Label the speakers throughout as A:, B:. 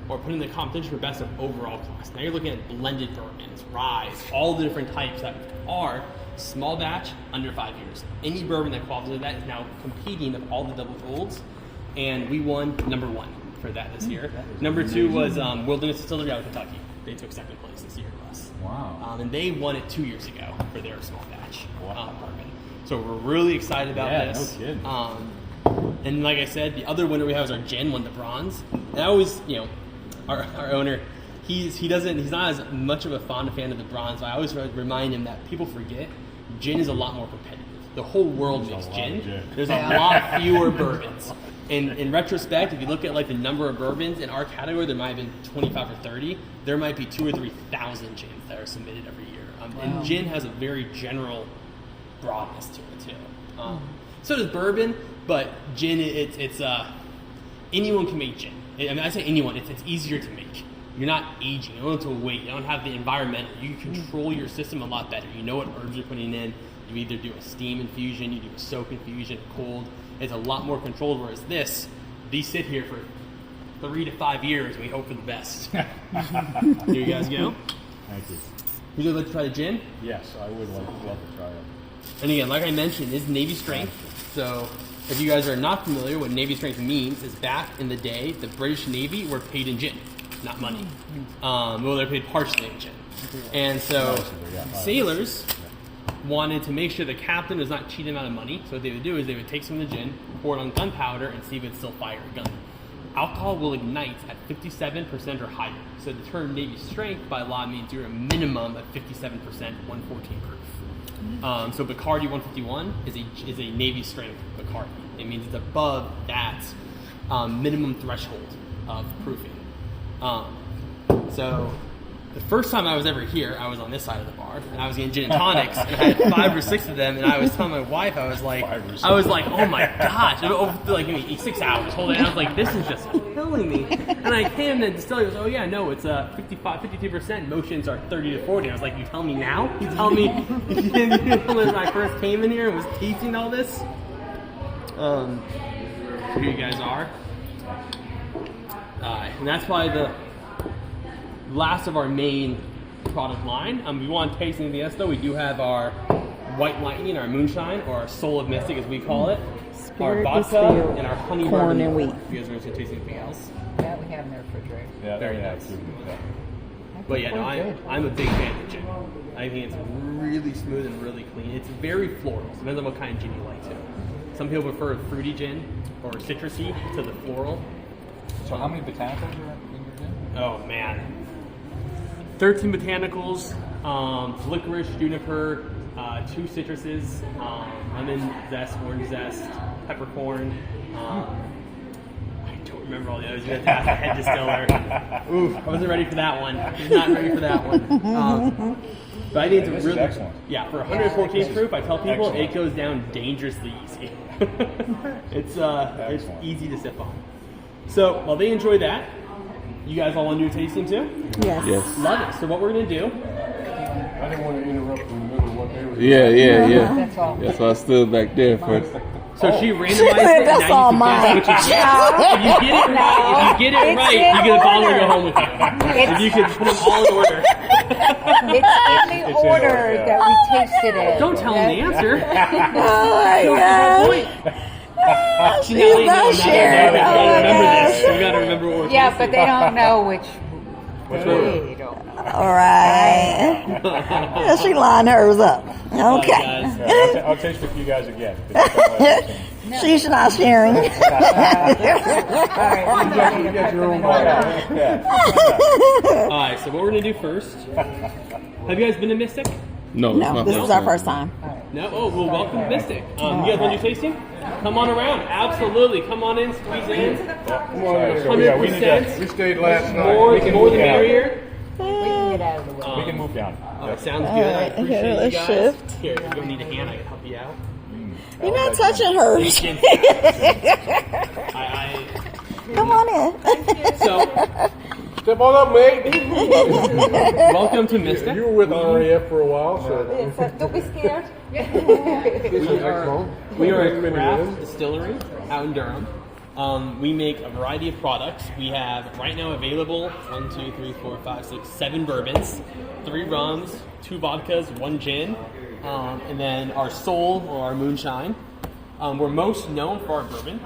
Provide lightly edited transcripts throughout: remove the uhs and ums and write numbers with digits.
A: or put in the competition for best of overall class. Now you're looking at blended bourbons, rye, all the different types that are small batch, under 5 years. Any bourbon that qualifies with that is now competing of all the double golds, and we won number 1 for that this year. Number 2 was Wilderness Distillery out of Kentucky. They took second place this year to us.
B: Wow.
A: And they won it 2 years ago for their small batch bourbon. So we're really excited about this.
B: No kidding.
A: And like I said, the other winner we have is our gin, won the bronze. And I always, our owner, he's not as much of a fond fan of the bronze, but I always remind him that people forget gin is a lot more competitive. The whole world makes gin. There's a lot fewer bourbons. And in retrospect, if you look at like the number of bourbons in our category, there might have been 25 or 30. There might be 2,000 or 3,000 gins that are submitted every year. And gin has a very general broadness to it too. So does bourbon, but gin, it's anyone can make gin. I mean, I say anyone. It's easier to make. You're not aging. You don't have to wait. You don't have the environmental. You control your system a lot better. You know what herbs you're putting in. You either do a steam infusion, you do a soak infusion, cold. It's a lot more controlled. Whereas these sit here for 3 to 5 years, and we hope for the best. Here you guys go.
B: Thank you.
A: Would you like to try the gin?
B: Yes, I would love to try it.
A: And again, like I mentioned, it's Navy strength. So if you guys are not familiar, what Navy strength means is back in the day, the British Navy were paid in gin, not money. Well, they're paid partially in gin. And so sailors wanted to make sure the captain was not cheating them out of money. So what they would do is they would take some of the gin, pour it on gunpowder, and see if it would still fire a gun. Alcohol will ignite at 57% or higher. So the term Navy strength by law means you're a minimum of 57%, 114 proof. So Bacardi 151 is a Navy strength Bacardi. It means it's above that minimum threshold of proofing. So the first time I was ever here, I was on this side of the bar, and I was getting gin and tonics, and I had 5 or 6 of them, and I was telling my wife, I was like, oh my gosh, like maybe 6 hours holding it. I was like, this is just killing me. And I came to the distillery, goes, oh yeah, no, it's 52%. Motions are 30 to 40. I was like, you tell me now? You tell me when I first came in here and was tasting all this? Here you guys are. And that's probably the last of our main product line. We want to taste anything else though. We do have our White Lightning, our Moonshine, or our Soul of Mystic as we call it.
C: Spirit
A: our vodka and our honey
C: corn and wheat.
A: You guys are going to taste anything else?
D: Yeah, we have in their refrigerator.
B: Yeah,
A: Very
B: nice.
A: nice. But yeah, no, I'm a big fan of gin. I think it's really smooth and really clean. It's very floral. So depends on what kind of gin you like too. Some people prefer a fruity gin or citrusy to the floral.
B: So how many botanicals are in your gin?
A: Oh man. 13 botanicals, licorice, juniper, 2 citruses, lemon zest, orange zest, peppercorn. I don't remember all the others. You have to ask the head distiller. Oof, I wasn't ready for that one. I was not ready for that one. But I think it's really
B: excellent.
A: Yeah, for 114 proof, I tell people
B: Excellent.
A: it goes down dangerously easy. It's easy to sip on. So while they enjoy that, you guys all want to do a tasting too?
C: Yes.
A: Love it. So what we're going to do...
E: I didn't want to interrupt in the middle of what they were
F: Yeah.
D: That's all.
F: That's why I stood back there for.
A: So she randomized it.
C: That's
A: and
C: all
A: now you can guess which is If you get it right, you get a bottle to go home with you. If you could put them all in order.
D: It's in the order that we tasted it.
A: Don't tell them the answer.
C: Oh my God. She's not sharing.
A: You gotta remember this. You gotta remember what we're
D: Yeah, but they don't know which
A: one?
D: they don't.
C: All right. She lined hers up. Okay.
A: guys.
B: Yeah, I'll taste it for you guys again.
C: She's not sharing.
D: All right,
E: You got your own bottle.
A: Alright, so what we're gonna do first. Have you guys been to Mystic?
F: No,
C: No, this is our first time.
A: No? Oh, well, welcome to Mystic. You guys want to do tasting? Come on around. Absolutely. Come on in, squeeze in.
E: Come on, so, yeah, we
A: 100%.
E: stayed last night.
A: More the merrier.
D: We can get out of the way.
B: We can move down.
A: Sounds good. I
C: Alright,
A: appreciate
C: okay,
A: you
C: let's
A: guys.
C: shift.
A: Here, if you don't need a hand, I can help you out.
C: You're not touching hers. Come on in.
A: So,
E: Step on up, mate.
A: welcome to Mystic.
E: You were with RAF for a while, so
D: Don't be scared.
E: this is next home.
A: We are a craft distillery out in Durham. We make a variety of products. We have right now available 1, 2, 3, 4, 5, 6, 7 bourbons, 3 rums, 2 vodkas, 1 gin, and then our Soul or our Moonshine. We're most known for our bourbon.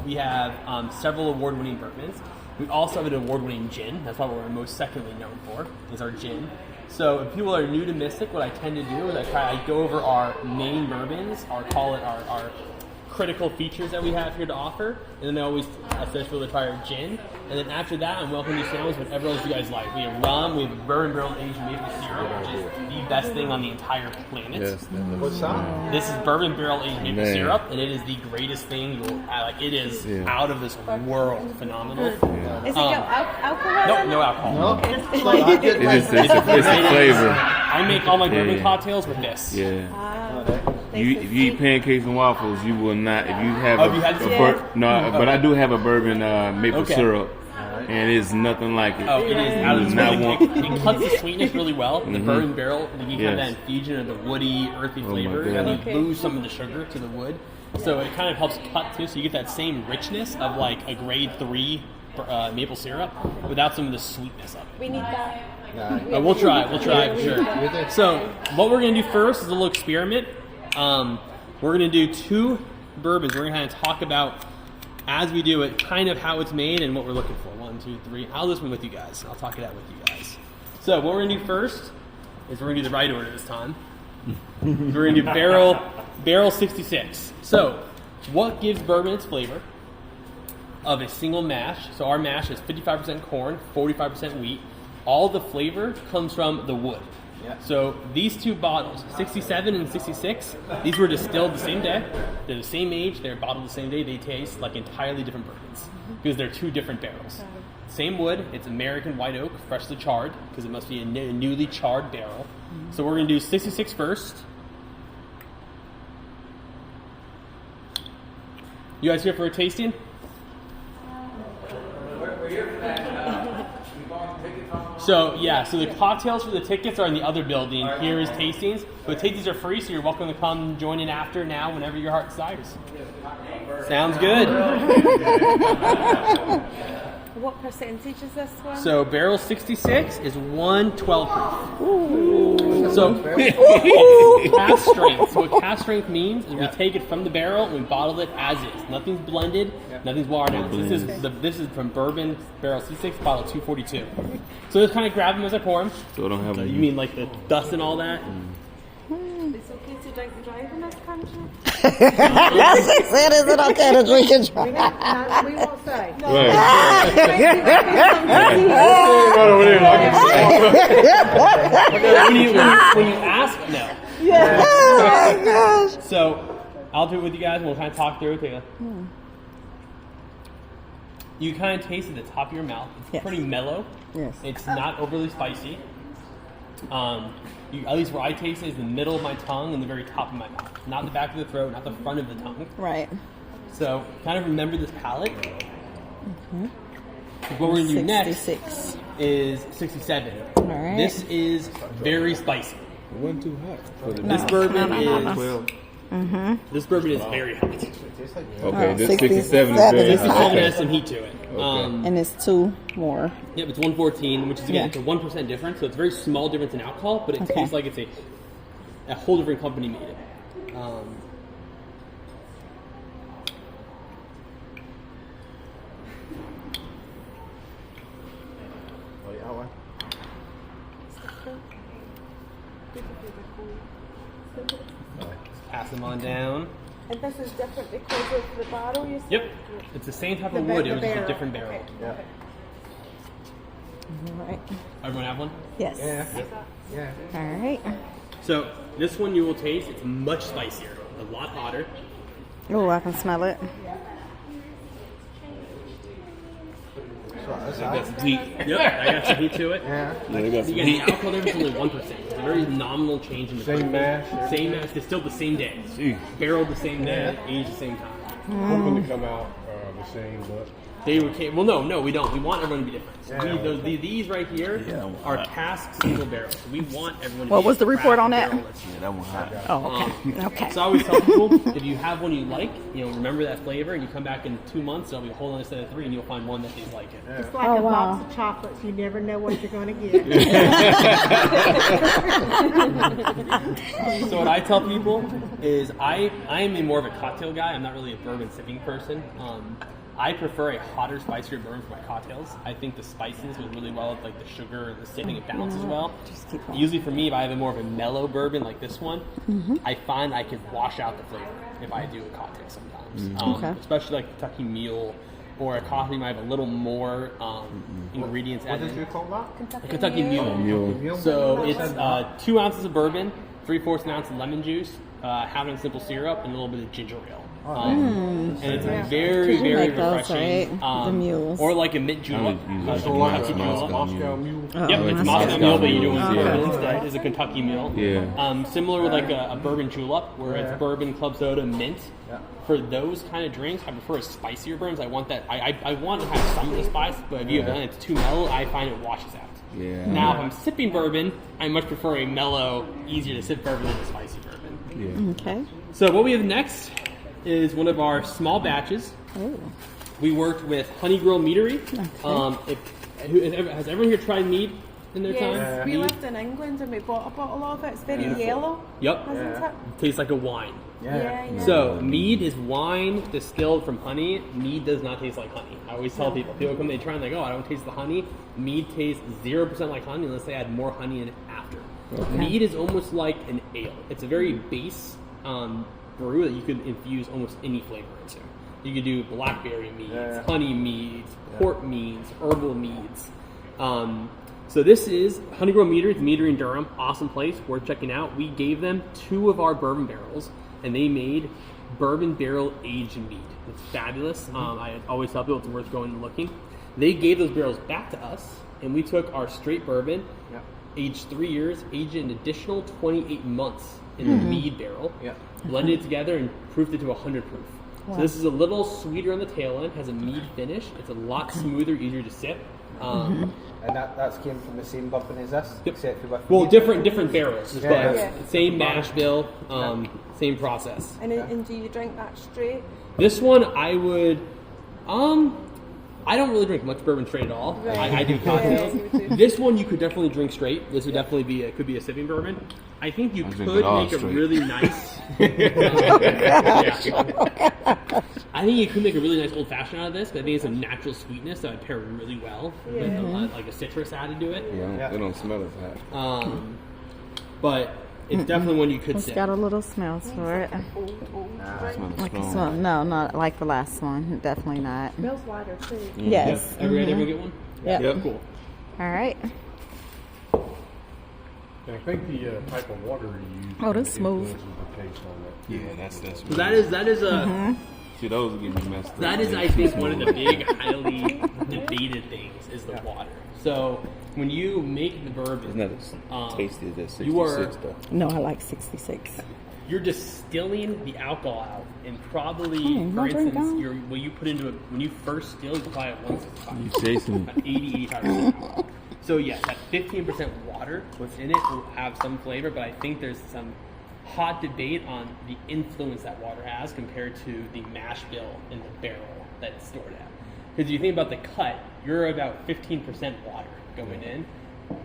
A: We have several award-winning bourbons. We also have an award-winning gin. That's what we're most secondly known for, is our gin. So if people are new to Mystic, what I tend to do is I go over our main bourbons, our critical features that we have here to offer, and then I always suggest people to try our gin. And then after that, I'm welcome to sandwich whatever else you guys like. We have rum, we have bourbon barrel aged maple syrup, which is the best thing on the entire planet.
F: Yes,
E: What's that?
A: This is bourbon barrel aged maple
F: Man.
A: syrup, and it is the greatest thing you'll like. It is out of this world phenomenal.
D: Is it alcohol?
A: Nope, no alcohol.
E: No?
F: It's a flavor.
A: I make all my bourbon cocktails with this.
F: Yeah. If you eat pancakes and waffles, you will not. If you have
A: Oh, have you had this?
F: but I do have a bourbon maple
A: Okay.
F: syrup, and it's nothing like it.
A: Oh, it is out of this
F: Not
A: world.
F: one.
A: It cuts the sweetness really well. The bourbon barrel, you have that
F: Yes.
A: infusion of the woody, earthy
F: my
A: flavor,
F: God.
A: and you lose some of the sugar to the wood. So it kind of helps cut too. So you get that same richness of like a grade 3 maple syrup without some of the sweetness of it.
D: We need that.
A: We'll try for sure. So what we're gonna do first is a little experiment. We're gonna do 2 bourbons. We're gonna kind of talk about as we do it, kind of how it's made and what we're looking for. 1, 2, 3. I'll do this one with you guys. I'll talk it out with you guys. So what we're gonna do first is we're gonna do the right order this time. We're gonna do barrel 66. So what gives bourbon its flavor of a single mash? So our mash is 55% corn, 45% wheat. All the flavor comes from the wood. So these 2 bottles, 67 and 66, these were distilled the same day. They're the same age. They're bottled the same day. They taste like entirely different bourbons because they're 2 different barrels. Same wood. It's American white oak, freshly charred because it must be a newly charred barrel. So we're going to do 66 first. You guys here for a tasting? So the cocktails for the tickets are in the other building. Here is tastings. But tastings are free, so you're welcome to come join in after now whenever your heart desires. Sounds good.
D: What percentage is this one?
A: So barrel 66 is 112 proof. So cask strength. So what cask strength means is we take it from the barrel and we bottle it as is. Nothing's blended, nothing's watered down. So this is from bourbon barrel 66, bottle 242. So just kind of grab them as I pour them.
F: So I don't have.
A: You mean like the dust and all that?
D: It's okay to drink and drive in this country?
C: Yes, he said, is it okay to drink and drive?
D: No, we won't say.
A: when you ask, no.
C: Oh my gosh.
A: So I'll do it with you guys and we'll kind of talk through it. You kind of taste at the top of your mouth. It's pretty mellow.
C: Yes.
A: It's not overly spicy. At least where I taste it is the middle of my tongue and the very top of my mouth. Not the back of the throat, not the front of the tongue.
C: Right.
A: So kind of remember this palate. What we're going to do next
C: 66.
A: is 67.
C: All right.
A: This is very spicy.
F: It wasn't too hot. For the
A: This bourbon is
F: 12.
A: this bourbon is very hot.
F: Okay, this
C: 67
F: 67 is very
C: is
F: hot.
C: hot.
A: 67 has some heat to it.
C: And it's 2 more.
A: Yep, it's 114, which is again
C: Yeah.
A: it's a 1% difference, so it's a very small difference in alcohol, but it
C: Okay.
A: tastes like it's a whole different company made it. Pass them on down.
D: And this is different because of the bottle you said?
A: Yep, it's the same type
D: The
A: of wood.
D: the
A: It was just a
D: barrel.
A: different barrel.
D: Okay.
E: Yeah.
C: All right.
A: Everyone have one?
C: Yes.
E: Yeah.
C: All right.
A: So this one you will taste. It's much spicier, a lot hotter.
C: Oh, I can smell it.
A: That's heat. Yep, I got some heat to it.
E: Yeah.
F: Yeah, they got some
A: Again,
F: heat.
A: the alcohol difference is only 1%. It's a very nominal change in the
E: Same
A: bourbon.
E: mash.
A: Same mash. Distilled the same day.
F: Jeez.
A: Barreled the same day. Aged the same time.
E: Hoping to come out the same, but
A: They were well, no, we don't. We want everyone to be different. So these right here are cask single barrels. So we want everyone. To
C: What
A: be
C: was the report on that?
F: Yeah, that one hot.
C: Oh, okay. Okay.
A: So I always tell people, if you have one you like, remember that flavor, and you come back in 2 months, there'll be a whole other set of 3, and you'll find one that tastes like it.
D: It's like a box of chocolates. You never know what you're going to get.
A: So what I tell people is I am more of a cocktail guy. I'm not really a bourbon sipping person. I prefer a hotter, spicier bourbon for my cocktails. I think the spices goes really well with like the sugar and the sitting. It balances well. Usually for me, if I have more of a mellow bourbon like this one, I find I can wash out the flavor if I do a cocktail sometimes. Especially like Kentucky Mule or a coffee might have a little more ingredients added.
E: What did you call that?
A: Kentucky Mule. So it's 2 ounces of bourbon, 3/4 ounce of lemon juice, half an simple syrup, and a little bit of ginger ale. And it's very,
C: You
A: very
C: make those,
A: refreshing.
C: right? The mules.
A: Or like a mint julep.
E: So like a Moscow Mule.
A: Yep, it's Moscow Mule, but you're doing
C: Okay.
A: bourbon instead. It's a Kentucky Mule.
F: Yeah.
A: Similar with like a bourbon julep, where it's bourbon, club soda, mint. For those kind of drinks, I prefer spicier bourbons. I want that. I want to have some of the spice, but if you have done it's too mellow, I find it washes out.
F: Yeah.
A: Now, if I'm sipping bourbon, I much prefer a mellow, easier to sip bourbon than a spicy bourbon.
F: Yeah.
C: Okay.
A: So what we have next is one of our small batches.
C: Oh.
A: We worked with Honey Girl Meadery. Has everyone here tried mead in their time?
D: Yes, we
A: Mead?
D: lived in England and we bought a bottle of it. It's very yellow,
A: Yep.
D: isn't it?
A: Tastes like a wine.
D: Yeah.
A: So mead is wine distilled from honey. Mead does not taste like honey. I always tell people come, they try and they go, I don't taste the honey. Mead tastes 0% like honey unless they add more honey in it after. Mead is almost like an ale. It's a very base brew that you could infuse almost any flavor into. You could do blackberry meads, honey meads, port meads, herbal meads. So this is Honey Girl Meadery. It's Meadery in Durham. Awesome place. Worth checking out. We gave them 2 of our bourbon barrels, and they made bourbon barrel aged mead. It's fabulous. I always tell people it's worth going and looking. They gave those barrels back to us, and we took our straight bourbon, aged 3 years, aged it an additional 28 months in the mead barrel, blended it together, and proofed it to 100 proof. So this is a little sweeter on the tail end, has a mead finish. It's a lot smoother, easier to sip.
G: And that came from the same bourbon as this?
A: Yep.
G: Except for with
A: Well,
G: mead?
A: different barrels, but
D: Yeah.
A: same mash bill, same process.
D: And do you drink that straight?
A: This one I would, I don't really drink much bourbon straight at all.
D: Right.
A: I do cocktails.
D: Yeah, you do.
A: This one you could definitely drink straight. This would definitely be could be a sipping bourbon. I think you
F: I
A: could
F: drink it all
A: make a
F: straight.
A: really nice. I think you could make a really nice old fashioned out of this, but I think it's a natural sweetness that would pair really well with like a citrus added to it.
F: Yeah, they don't smell as hot.
A: But it's definitely one you could
C: It's
A: sip.
C: got a little smells for it.
F: Smells
C: Like this
F: strong.
C: one. No, not like the last one. Definitely not.
D: Smells lighter too.
C: Yes.
A: Everyone get one?
C: Yep.
A: Cool.
C: All right.
E: And I think the type of water you use
C: Oh, that's smooth.
E: influences the taste on that.
F: Yeah, that's.
A: So that is a.
F: See, those get me messed up.
A: That is, I think, one of the big, highly debated things is the water. So when you make the bourbon,
F: It's not as tasty as that 66
A: you are-
F: though.
C: No, I like 66.
A: you're distilling the alcohol out, and probably,
C: you
A: for
C: want to drink
A: instance,
C: down?
A: when you put into it, when you first distill, you probably at 165,
F: Jason,
A: about 80, 85%. So yes, that 15% water within it will have some flavor, but I think there's some hot debate on the influence that water has compared to the mash bill in the barrel that it's stored at. Because if you think about the cut, you're about 15% water going in.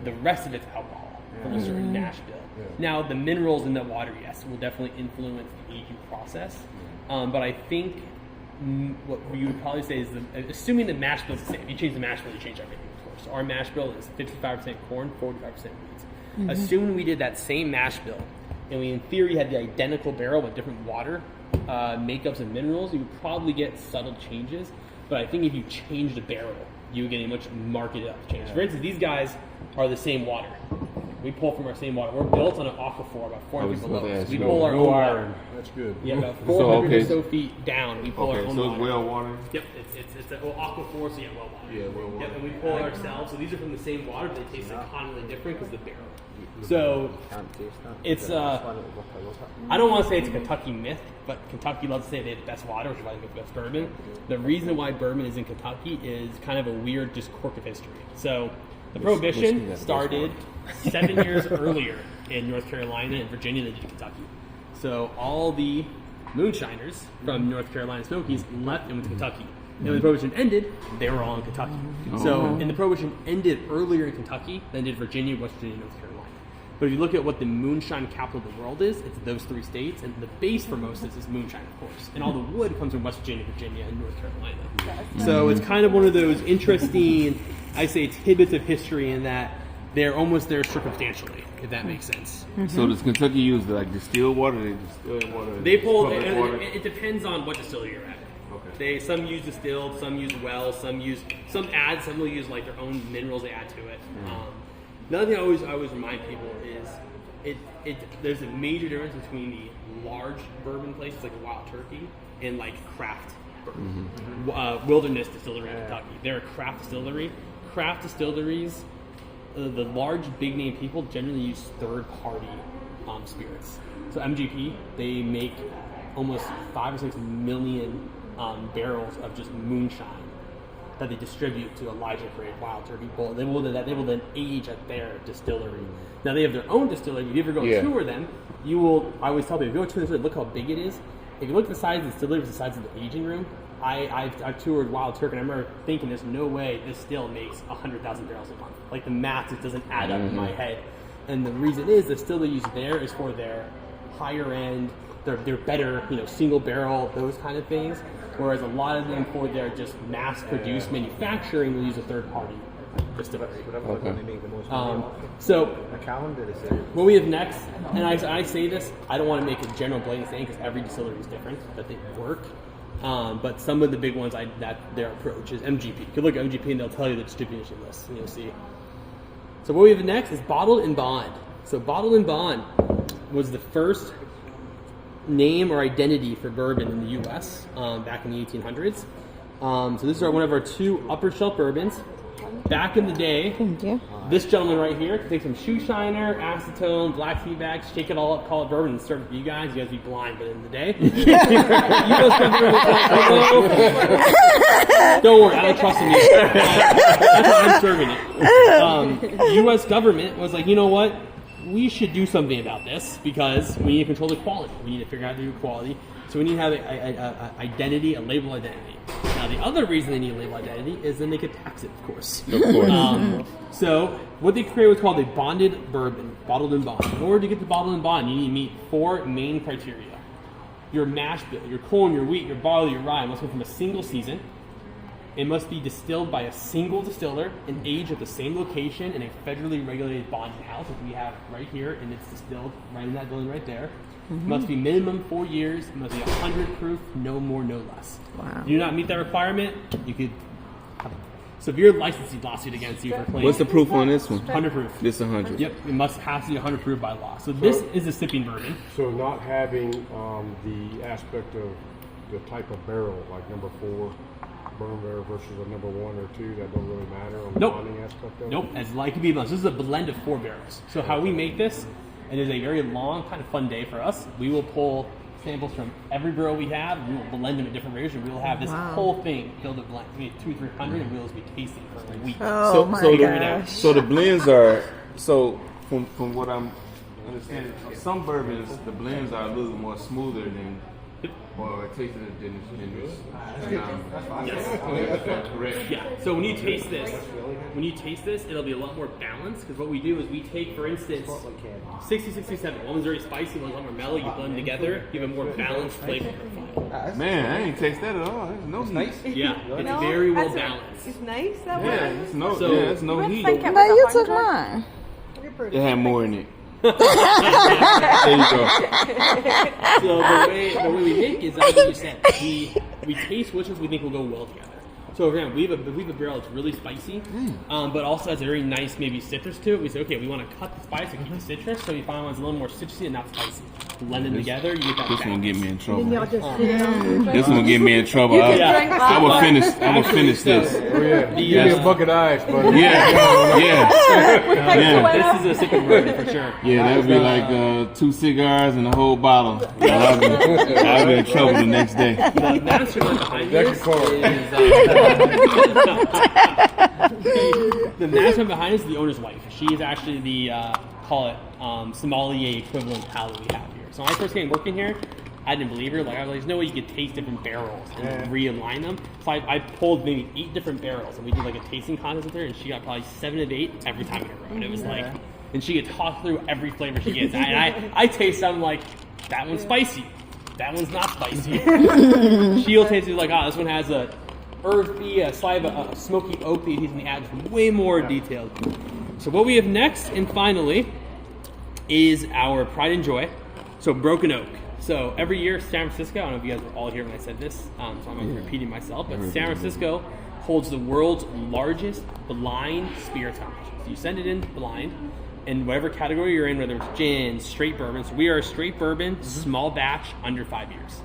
A: The rest of it's alcohol from a certain mash bill. Now, the minerals in the water, yes, will definitely influence the aging process. But I think what you would probably say is, assuming the mash bill is the same, if you change the mash bill, you change everything, of course. So our mash bill is 55% corn, 45% wheat. Assuming we did that same mash bill, and we in theory had the identical barrel with different water makeups and minerals, you would probably get subtle changes. But I think if you change the barrel, you would get a much marked up change. For instance, these guys are the same water. We pull from our same water. We're built on an aquifer about 400
F: was
A: feet
F: about
A: below.
F: to
A: So
F: ask
A: we
F: you
A: pull
F: that.
A: our
E: No
A: own
E: iron.
A: water.
E: That's good.
A: Yeah, about 400
F: okay.
A: or so feet down. We pull our
F: Okay,
A: own
F: so
A: water.
F: it's well water.
A: Yep, it's an aquifer, so yeah, well water.
F: Yeah, well water.
A: Yep, and we pull it ourselves. So these are from the same water, but they taste incontinently different because the barrel. So
G: Can't taste that.
A: it's I don't want to say it's a Kentucky myth, but Kentucky loves to say they have the best water, which is why they make the best bourbon. The reason why bourbon is in Kentucky is kind of a weird just quirk of history. So the Prohibition started 7 years earlier in North Carolina and Virginia than in Kentucky. So all the moonshiners from North Carolina Smokies left and went to Kentucky. And when the Prohibition ended, they were all in Kentucky. So, and the Prohibition ended earlier in Kentucky than did Virginia, West Virginia, and North Carolina. But if you look at what the moonshine capital of the world is, it's those 3 states, and the base for most of this is moonshine, of course. And all the wood comes from West Virginia, Virginia, and North Carolina. So it's kind of one of those interesting, I say, tidbits of history in that they're almost there circumstantially, if that makes sense.
F: So does Kentucky use like distilled water? They distill water.
A: They pull.
F: Public water?
A: It depends on what distillery you're at.
F: Okay.
A: Some use distilled, some use well, some will use like their own minerals they add to it. Another thing I always remind people is there's a major difference between the large bourbon places like a Wild Turkey and like craft bourbon. Wilderness Distillery in Kentucky. They're a craft distillery. Craft distilleries, the large big name people generally use third party spirits. So MGP, they make almost 5 or 6 million barrels of just moonshine that they distribute to Elijah Craig, Wild Turkey Bull. They will then age at their distillery. Now they have their own distillery. If you ever go tour them, you will. I always tell people, if you go tour this, look how big it is. If you look at the size of the distillery versus the size of the aging room, I've toured Wild Turkey, and I remember thinking, there's no way this still makes 100,000 barrels a month. Like the math just doesn't add up in my head. And the reason is the still they use there is for their higher end, their better, single barrel, those kind of things. Whereas a lot of them for their just mass-produced manufacturing will use a third-party distillery. So what we have next, and I say this, I don't want to make a general blanket saying because every distillery is different, that they work. But some of the big ones, that their approach is MGP. You can look at MGP and they'll tell you the distribution list, and you'll see. So what we have next is Bottled and Bond. So Bottled and Bond was the first name or identity for bourbon in the U.S. Back in the 1800s. So this is one of our 2 upper shelf bourbons. Back in the day, this gentleman right here could take some shoe shiner, acetone, black tea bags, shake it all up, call it bourbon, and serve it for you guys. You guys be blind, but in the day, you guys come through don't worry, I don't trust in you. That's how I'm serving it. U.S. government was like, you know what? We should do something about this because we need to control the quality. We need to figure out how to do quality. So we need to have an identity, a label identity. Now, the other reason they need a label identity is then they could tax it, of course.
F: Of course.
A: So what they created was called a bonded bourbon, bottled and bond. In order to get the bottled and bond, you need to meet 4 main criteria. Your mash bill, your corn, your wheat, your barley, your rye must come from a single season. It must be distilled by a single distiller and aged at the same location in a federally regulated bonding house, which we have right here, and it's distilled right in that building right there. It must be minimum 4 years. It must be 100 proof, no more, no less.
C: Wow.
A: Do you not meet that requirement? You could have a severe licensing lawsuit against you for claiming.
F: What's the proof on this one?
A: 100 proof.
F: This 100.
A: Yep, it has to be 100 proof by law. So this is a sipping bourbon.
E: So not having the aspect of the type of barrel, like number 4 burn barrel versus a number 1 or 2, that don't really matter on the bonding aspect of it?
A: Nope, as like to be balanced. This is a blend of 4 barrels. So how we make this, and it's a very long, kind of fun day for us. We will pull samples from every barrel we have. We will blend them at different ratios. We will have this whole thing filled with blend. We have 200-300, and we will be tasting for a week.
C: Oh my gosh.
F: So the blends are from what I'm understanding. Some bourbons, the blends are a little more smoother than. Or tasting it than this. Yes. Correct.
A: Yeah. So when you taste this, it'll be a lot more balanced because what we do is we take, for instance, 60, 67. One's very spicy, one's a lot more mellow. You blend them together, you have a more balanced flavor profile.
F: Man, I ain't taste that at all. There's no heat.
A: Yeah, it's very well balanced.
D: It's nice that
F: Yeah,
D: way.
F: it's no,
A: So-
F: yeah, it's no
D: Let's
F: heat.
D: think it
C: No, you
D: was
C: took
D: 100.
C: mine.
F: It had more in it. There you go.
A: So the way we make is, like you said, we taste which ones we think will go well together. So again, we have a barrel that's really spicy, but also has a very nice maybe citrus to it. We say, okay, we want to cut the spice and keep the citrus, so you find one's a little more citrusy and not spicy. Blend them together, you get that.
F: This one get me in trouble.
D: Y'all just sit down.
F: This one get me in trouble.
D: can drink
F: I will finish. I will finish this.
E: Oh yeah, give me a bucket of ice, buddy.
F: Yeah, yeah.
A: This is a sipping bourbon for sure.
F: Yeah, that would be like 2 cigars and a whole bottle. I'll be in trouble the next day.
A: The mastermind behind this the mastermind behind this is the owner's wife. She is actually the call it sommelier equivalent pal that we have here. So when I first came working here, I didn't believe her. Like, I was like, there's no way you could taste different barrels and realign them. So I pulled maybe 8 different barrels, and we did like a tasting contest with her, and she got probably 7 of 8 every time in a row. And it was like, and she could talk through every flavor she gets. And I taste them like, that one's spicy. That one's not spicy. She'll taste it like, this one has a earthy, a smoky oak that he's going to add way more detailed. So what we have next and finally is our Pride and Joy. So Broken Oak. So every year, San Francisco, I don't know if you guys were all here when I said this, so I'm repeating myself, but San Francisco holds the world's largest blind spirit competition. So you send it in blind, in whatever category you're in, whether it's gin, straight bourbon. So we are a straight bourbon, small batch, under 5 years.